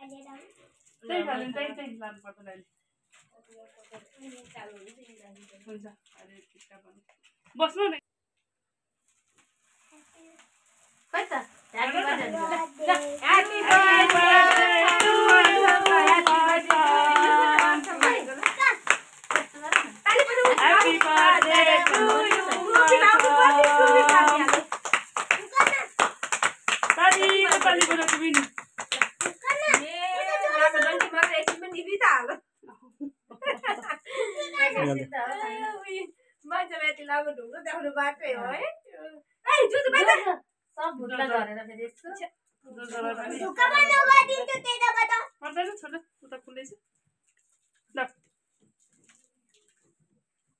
त्यही खाले त्यही लानु पर्छ अहिले हुन्छ अरे टिक्का बन्नु बस्नु न खै त happy birthday happy birthday to you happy birthday to you साथी नेपाली बोल्नु तिमी नि मान्छेलाई यति लामो ढुङ्गो देखाउनु बाटै हो है जुत्तो बाहिर सब भुट्ला झरेर फेरि यस्तो पर्दैन छोड्नु उता खुल्दैछ ल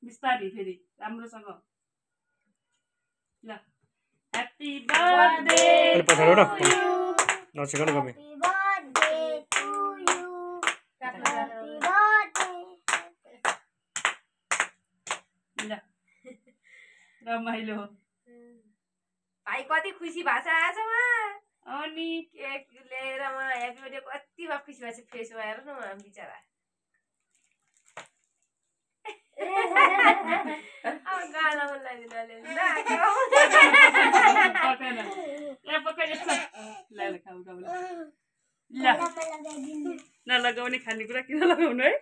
बिस्तारै फेरि राम्रोसँग ल ह्यापी बर्थडे पछाडि र नछिकन कमी ल रमाइलो भाइ कति खुसी भएको छ आजमा अनि केक लिएर ह्यापी बर्थडे कति भए खुसी भएको छ फेस भएर न बिचरा गालामा नलगाउने खानेकुरा किन लगाउनु है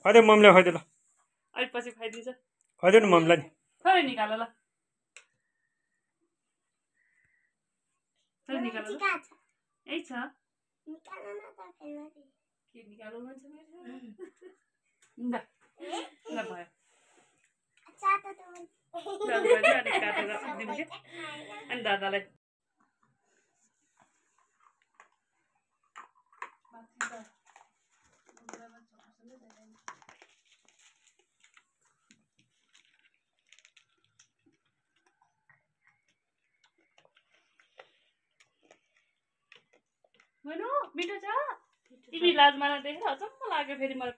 खाइदे मम्मीलाई खाइदे ल अलिक पछि खाइदिन्छ खाइदे न मम्मीलाई नि थोरै निकाल ल थोरै निकाल यही छ के निकाल्नु मन छ ल ल भयो अलिक काटेर दिउँ कि अनि दादालाई मनु मिठो छ तिमी लाजमा देखेर अचम्म लाग्यो फेरि मलाई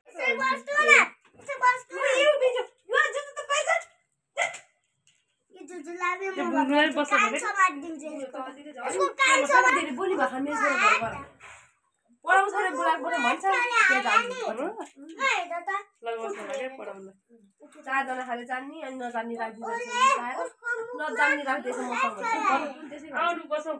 चारजना खाले जान्ने अनि नजान्ने राखिदिन्छ नजान्ने राख्दैछ मसँग आउनु बसौँ